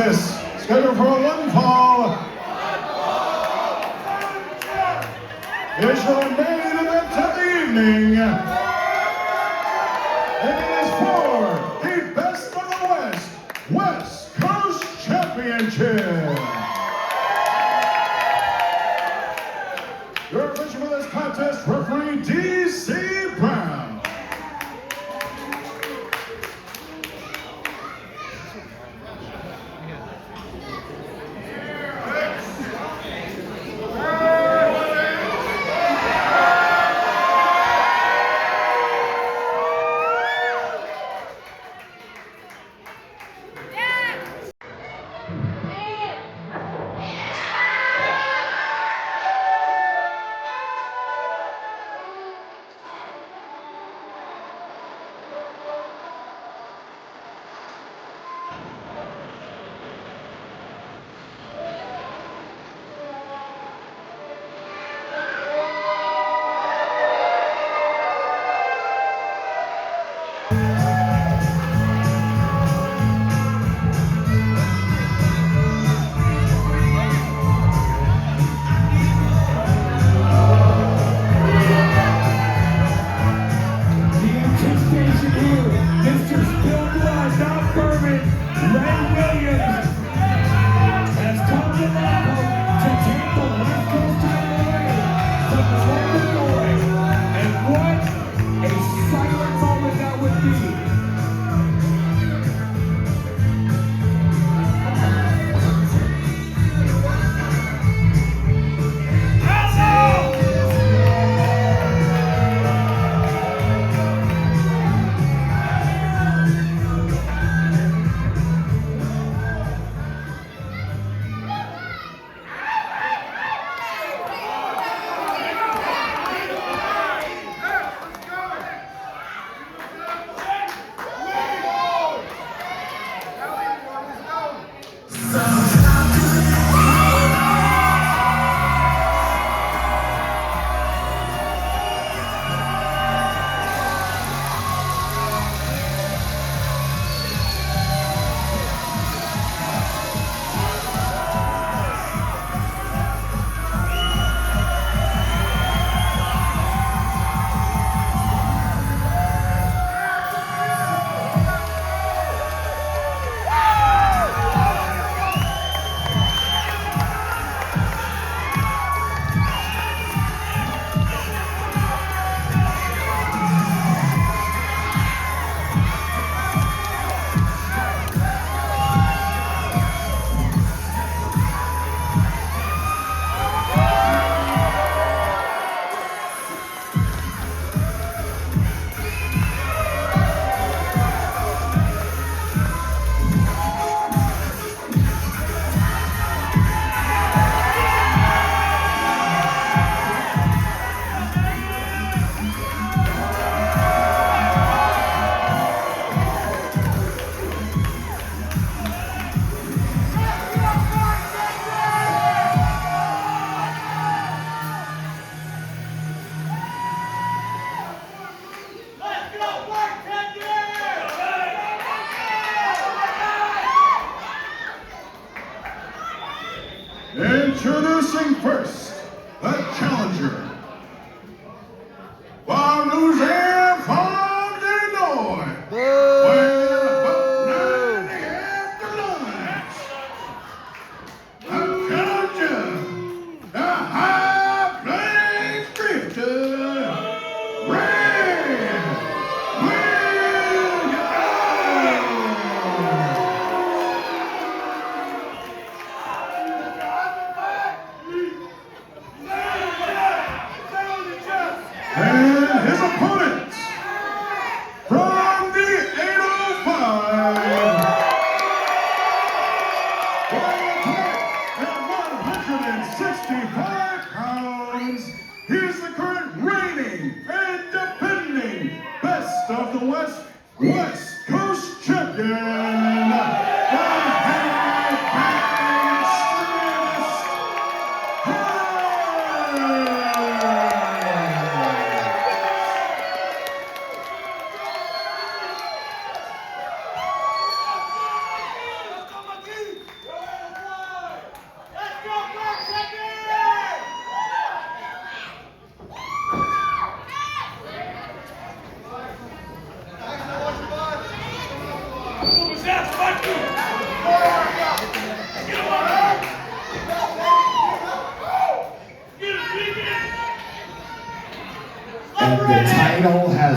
Scheduled for one fall. It's your main event of the evening. And it is for the Best of the West West Coast Championship. Your official for this contest, referee D.C. Brown. Introducing first, the challenger. From Louisiana, from Illinois. Weighing about 9.5 kilos. The challenger, the High Plains Drifter, Red Williams. And his opponent, from the 805, weighing at 165 pounds, he is the current reigning and defending Best of the West West Coast Champion, the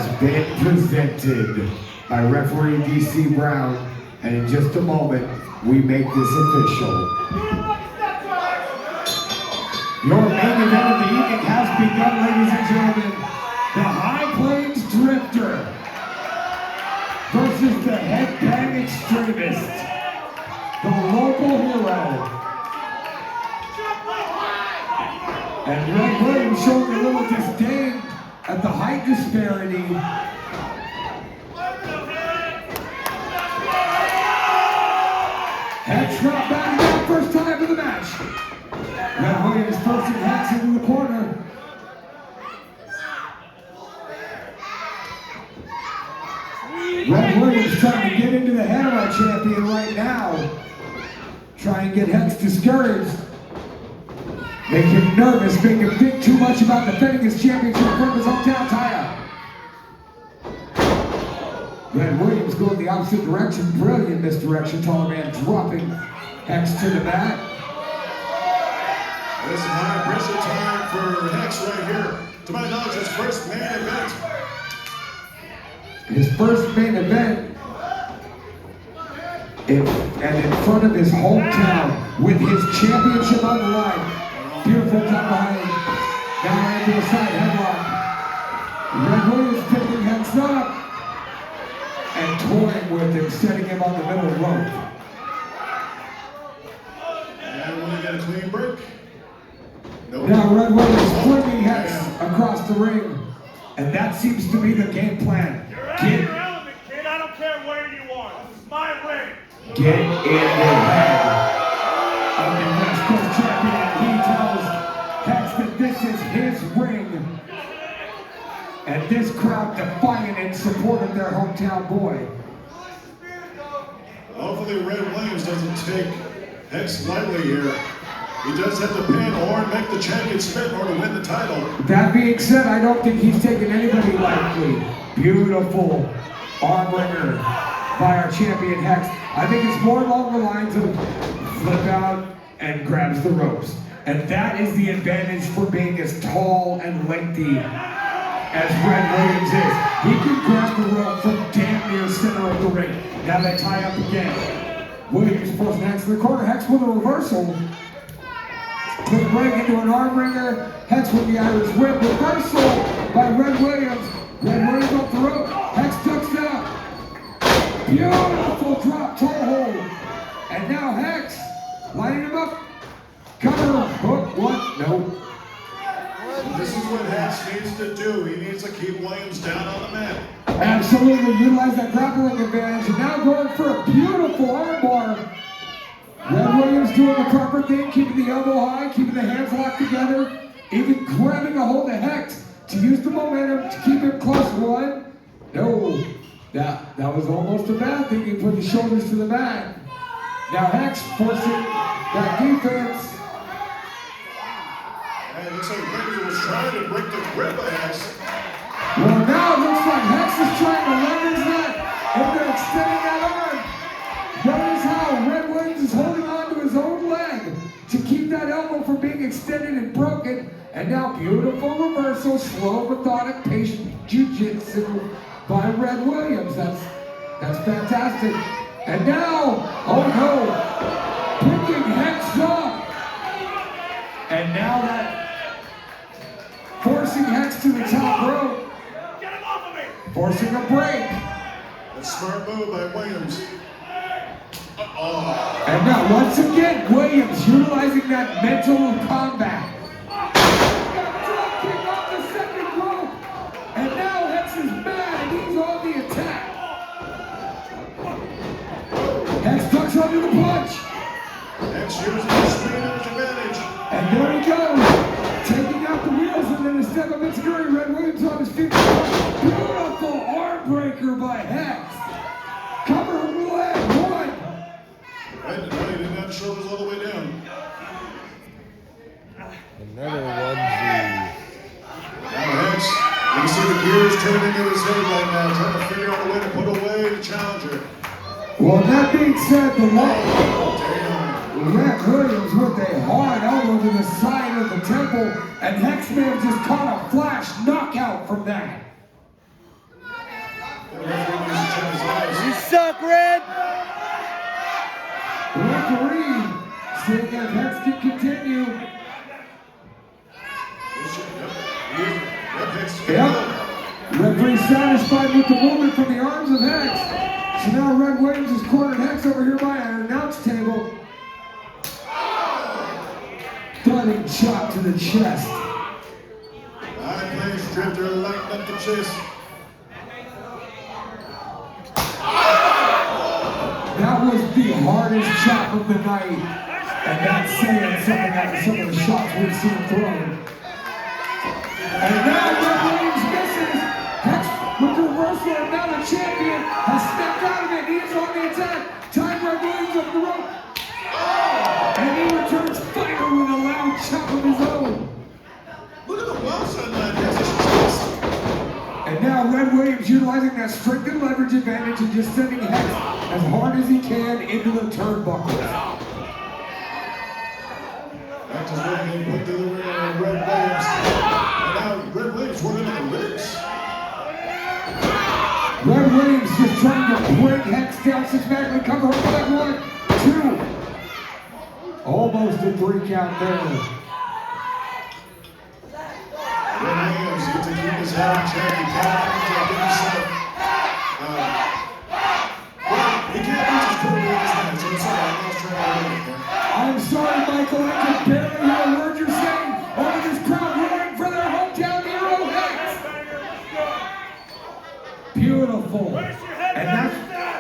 has been presented by referee DC Brown, and in just a moment, we make this official. Your main event of the evening has begun, ladies and gentlemen. The High Plains Drifter versus the Headbang Extremist, the local hero. And Red Williams showing a little disdain at the height disparity. Hex drop back again, first time of the match. Red Williams forcing Hex into the corner. Red Williams trying to get into the head of our champion right now. Trying to get Hex discouraged. Make him nervous, make him think too much about defending his championship in front of his hometown tie-up. Red Williams going the opposite direction, brilliant misdirection, taller man dropping Hex to the mat. This is high pressure time for Hex right here. To my knowledge, his first main event. His first main event. And in front of his hometown with his championship on the line. Beautiful top behind. Now into a side headlock. Red Williams picking Hex up and toying with him, setting him on the middle rope. And when you get a clean break. Nope. Now Red Williams flinging Hex across the ring. And that seems to be the game plan. You're irrelevant, kid. I don't care where you are. This is my ring. Get in the head of the West Coast champion. He tells Hex that this is his ring. And this crowd defiant in support of their hometown boy. Hopefully Red Williams doesn't take Hex lightly here. He does have to pin or make the champion spin in order to win the title. That being said, I don't think he's taking anybody lightly. Beautiful arm ringer by our champion Hex. I think it's more along the lines of flip out and grabs the ropes. And that is the advantage for being as tall and lengthy as Red Williams is. He can grab the rope from damn near center of the ring. Now they tie up again. Williams forcing Hex to the corner. Hex with a reversal. Quick break into an arm ringer. Hex with the Irish whip. Reversal by Red Williams. Red Williams off the rope. Hex ducks out. Beautiful drop toe hold. And now Hex lining him up. Cover, hook, what? No. This is what Hex needs to do. He needs to keep Williams down on the mat. Absolutely, utilize that grappling advantage. And now going for a beautiful armbar. Red Williams doing the proper thing, keeping the elbow high, keeping the hands locked together, even grabbing a hold of Hex to use the momentum to keep him close. One. No. That was almost a bad thing. He put the shoulders to the mat. Now Hex forcing that defense. And it looks like Ricky was trying to break the grip of Hex. Well, now it looks like Hex is trying to leverage that, and they're extending that arm. Notice how Red Williams is holding on to his own leg to keep that elbow from being extended and broken. And now beautiful reversal, slow, methodic, patient jiu-jitsu by Red Williams. That's fantastic. And now, oh no, picking Hex up. And now that forcing Hex to the top rope. Get him off of me. Forcing a break. A smart move by Williams. And now once again, Williams utilizing that mental combat. Drop kick off the second rope. And now Hex is mad and he's on the attack. Hex ducks under the punch. Hex using the speed of his advantage. And there he goes. Taking out the wheels and then a step up its scurry. Red Williams on his feet. Beautiful arm breaker by Hex. Cover of the leg. One. Right, he didn't have shoulders all the way down. Another onesie. Now Hex, you can see the gears turning into his head right now, trying to figure out a way to put away the challenger. Well, that being said, the Damn. Red Williams with a hard elbow to the side of the temple, and Hex may have just caught a flash knockout from that. You suck, Red! Referee saying that Hex can continue. Yep. Referee satisfied with the movement from the arms of Hex. So now Red Williams has cornered Hex over here by an announce table. Stunning shot to the chest. High place drifter lighting up the chest. That was the hardest chop of the night. And that's saying something after some of the shots we've seen thrown. And now Red Williams misses. Hex with the reversal, and now the champion has stepped out of it. He is on the attack. Tied Red Williams up the rope. And he returns fire with a loud chop of his own. Look at the wells on that. And now Red Williams utilizing that strength and leverage advantage and just sending Hex as hard as he can into the turnbuckle. Hex is working put to the ring on Red Williams. And now Red Williams working on the ribs. Red Williams just trying to break Hex down systematically, cover up that 1, 2. Almost a 3 count there. Red Williams gets to keep his head on check. He can't get himself. He can't reach his curve with his hand, so it's all right. Let's try to win it there. I'm sorry, Michael, I can barely hear a word you're saying over this crowd roaring for their hometown hero, Hex. Beautiful. And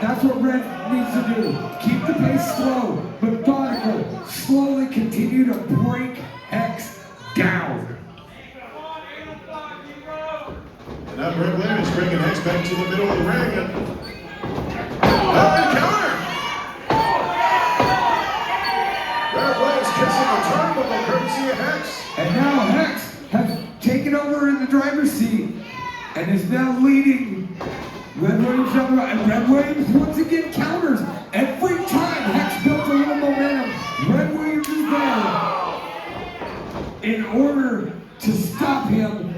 that's what Red needs to do. Keep the pace slow, methodical, slowly continue to break Hex down. And now Red Williams bringing Hex back to the middle of the ring. And counter! Red Williams kissing the turnbuckle courtesy of Hex. And now Hex has taken over in the driver's seat and is now leading Red Williams down the road. And Red Williams once again counters. Every time Hex built a little momentum, Red Williams is there in order to stop him.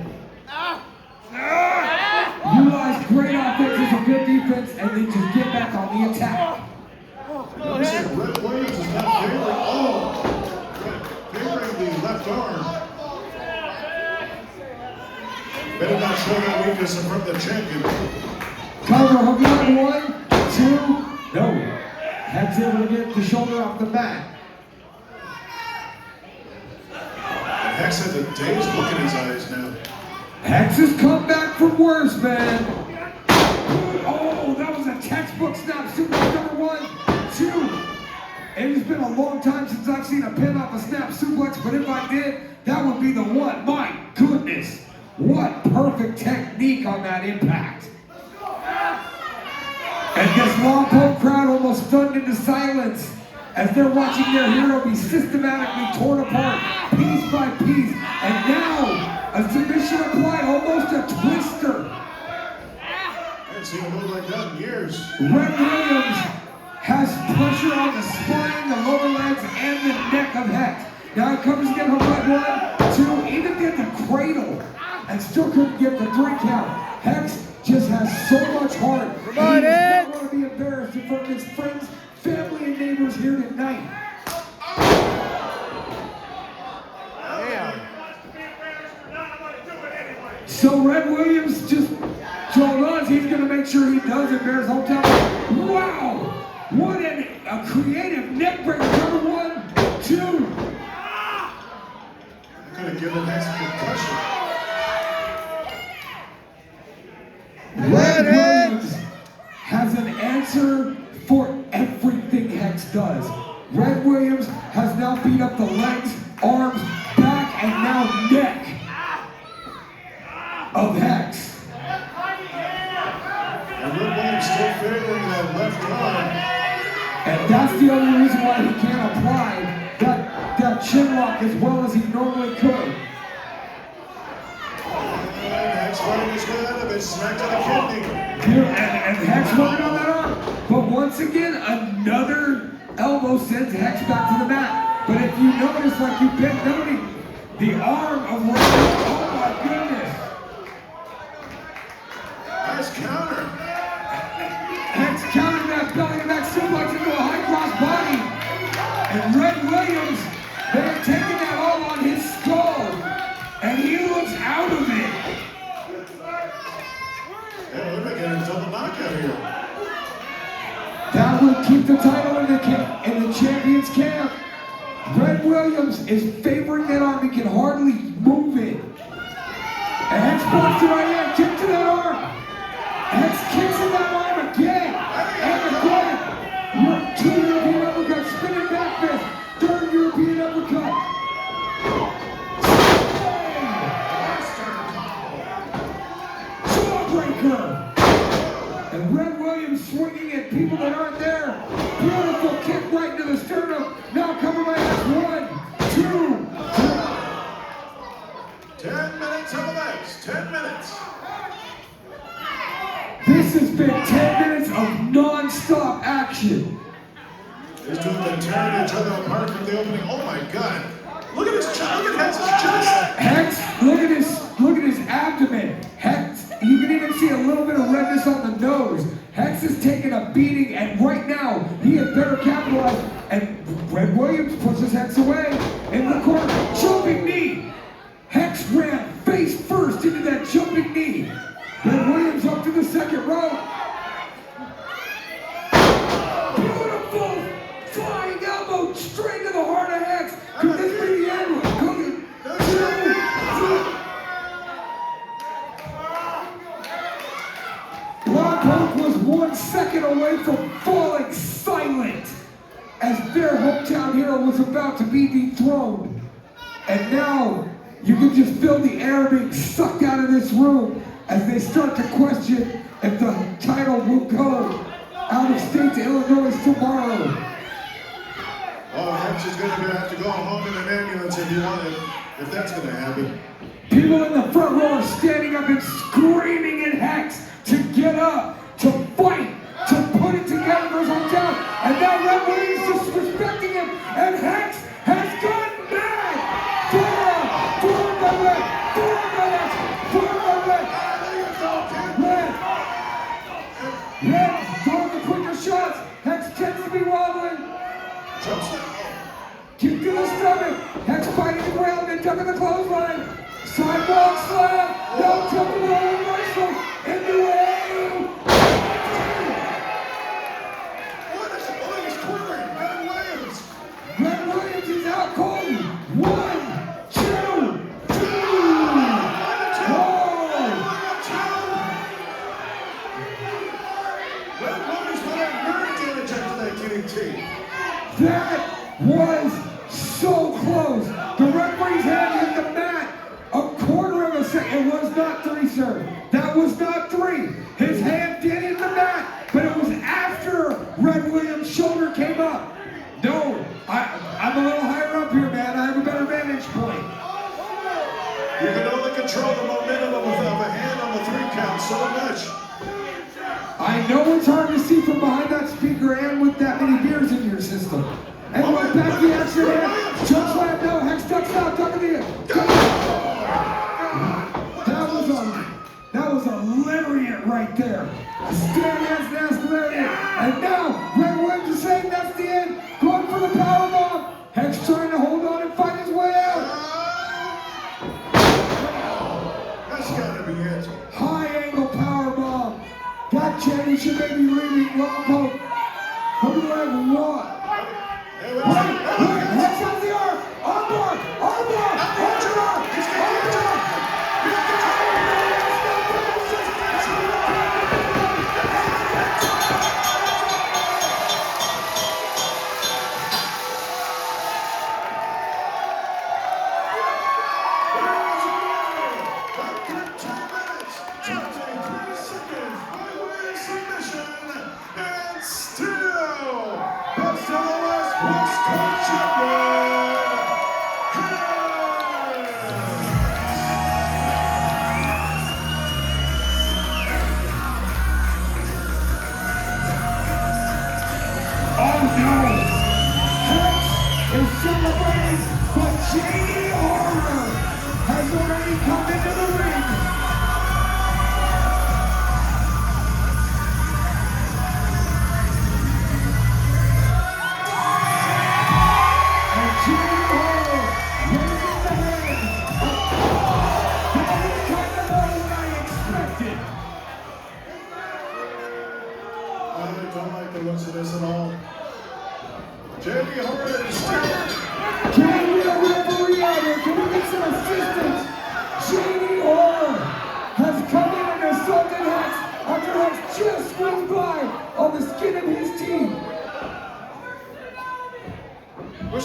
Utilize great offenses and good defense, and then just get back on the attack. Notice that Red Williams is not favoring the left arm. Better not show that weakness in front of the champion. Cover hook on 1, 2. No. Hex able to get the shoulder off the mat. And Hex has a dazed look in his eyes now. Hex has come back from worse, man. Oh, that was a textbook snap suplex number 1, 2. It has been a long time since I've seen a pin off a snap suplex, but if I did, that would be the one. My goodness, what perfect technique on that impact. And this Lompoc crowd almost stunned into silence as they're watching their hero be systematically torn apart, piece by piece. And now, a submission applied, almost a twister. I haven't seen a move like that in years. Red Williams has pressure on the spine, the lower legs, and the neck of Hex. Now he covers again on right 1, 2, even get the cradle, and still couldn't get the 3 count. Hex just has so much heart. He's not going to be embarrassed in front of his friends, family, and neighbors here tonight. So Red Williams just told us he's going to make sure he does embarrass hometown. Wow! What a creative neck breaker. Number 1, 2. Could have given Hex concussion. Red Williams has an answer for everything Hex does. Red Williams has now beat up the legs, arms, back, and now neck of Hex. And Red Williams still favoring that left arm. And that's the only reason why he can't apply that chin lock as well as he normally could. And Hex fighting his way out of it, smacked to the kidney. And Hex working on that arm. But once again, another elbow sends Hex back to the mat. But if you notice, like you've been noting, the arm of Red Williams, oh my goodness. Nice counter. And Red Williams, they're taking that all on his skull. And he looks out of it. Yeah, we're making a double knockout here. That will keep the title in the champion's camp. Red Williams is favoring that arm. He can hardly move it. And Hex blocks the right hand, kick to that arm. Hex kicks in that arm again. And again. Two European uppercuts, spinning back fist. Third European uppercut. Jawbreaker. And Red Williams swinging at people that aren't there. Beautiful kick right into the sternum. Now covered by Hex. 1, 2, 10 minutes of the legs. 10 minutes. This has been 10 minutes of non-stop action. These two have been tearing each other apart from the opening. Oh my God! Look at his chest. Look at Hex's chest. Hex, look at his abdomen. Hex, you can even see a little bit of redness on the nose. Hex is taking a beating, and right now he had better capitalize. And Red Williams pushes Hex away in the corner, jumping knee. Hex ran face first into that jumping knee. Red Williams up to the second row. Beautiful flying elbow straight to the heart of Hex. Could this be the end? Lompoc was 1 second away from falling silent as their hometown hero was about to be dethroned. And now you can just feel the air being sucked out of this room as they start to question if the title will go out of state to Illinois tomorrow. Oh, Hex is going to have to go home in an ambulance if that's going to happen. People in the front row are standing up and screaming at Hex to get up, to fight, to put it together for his hometown. And now Red Williams disrespecting him, and Hex has gone mad. Forward by Red, forward by Hex, forward by Red. Red, throwing the quicker shots. Hex tends to be wobbling. Kick to the stomach. Hex fighting the ground and ducking the clothesline. Sidewalk slam. No double roll reversal. Into a. What is it? Oh, he's quivering. Red Williams. Red Williams is out cold. 1, 2, 2. Red Williams put a nerve damage after that guillotine. That was so close. The referee's hand hit the mat a quarter of a second. It was not 3, sir. That was not 3. His hand did hit the mat, but it was after Red Williams' shoulder came up. No, I'm a little higher up here, man. I have a better vantage point. You can only control the momentum of a hand on the 3 count so much. I know it's hard to see from behind that speaker and with that many beers in your system. And we're back to the action here. Choke slam, no. Hex ducks out, ducking the That was a lariat right there. A stand-ass lariat. And now, Red Williams is saying that's the end. Going for the powerbomb. Hex trying to hold on and fight his way out. That's gotta be it. High angle powerbomb. That championship may be leaving Lompoc. Who do I want? Hex on the arm. Armbar. Armbar. Armbar.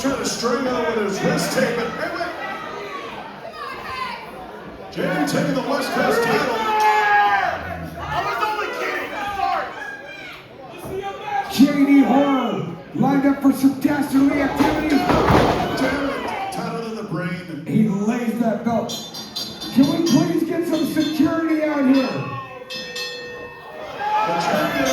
trying to strangle him with his wrist tape, but hey, wait. Jamie taking the West Coast title. I was only kidding. JD Horror lined up for some dastardly activity. Damn it. Title to the brain. He lays that belt. Can we please get some security out here? The champion.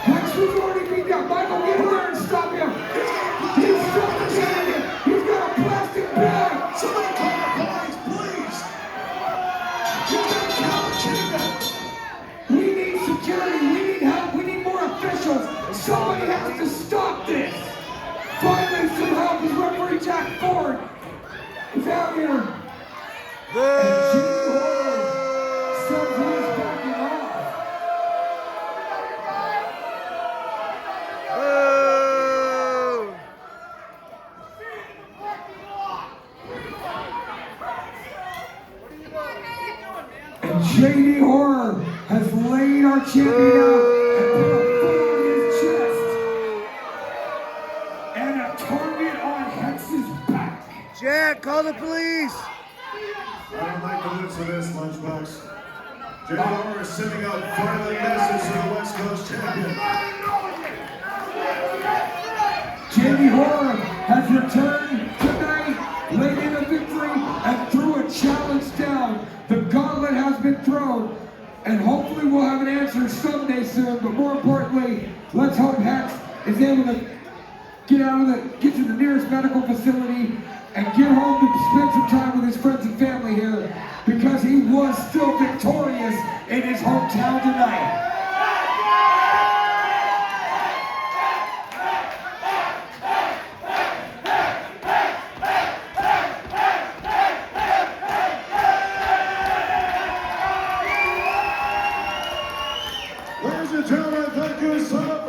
Hex was already beat down. Michael, get in there and stop him. He's suffocating him. He's got a plastic bag. Somebody call the police, please. He's gonna kill the champion. We need security. We need help. We need more officials. Somebody has to stop this. Finally, some help is referee Jack Ford. He's out here. And Jimmy Horror says he's backing off. And JD Horror has laid our champion out and put a foot on his chest and a target on Hex's back. Jack, call the police. I don't like the looks of this, Lunchbox. Jay Horror is sending out violent message to the West Coast champion. JD Horror has returned tonight, laid in a victory, and threw a challenge down. The gauntlet has been thrown, and hopefully we'll have an answer someday soon. But more importantly, let's hope Hex is able to get to the nearest medical facility and get home to spend some time with his friends and family here, because he was still victorious in his hometown tonight. Ladies and gentlemen, thank you so much.